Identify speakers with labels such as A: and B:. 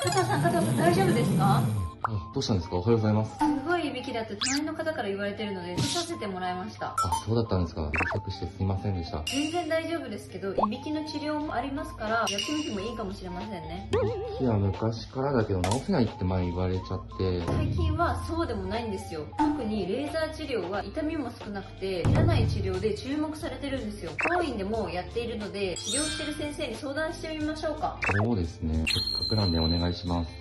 A: 加藤さん大丈夫ですか？
B: あ、どうしたんですか？おはようございます。
A: すごいいびきだって隣の方から言われてるので、出させてもらいました。
B: あ、そうだったんですか。うるさくしてすいませんでした。
A: 全然大丈夫ですけど、いびきの治療もありますから、やってみてもいいかもしれませんね。
B: いびきは昔からだけど治せないって前言われちゃって。
A: 最近はそうでもないんですよ。特にレーザー治療は痛みも少なくて、いらない治療で注目されてるんですよ。当院でもやっているので、治療してる先生に相談してみましょうか。
B: そうですね。せっかくなんでお願いします。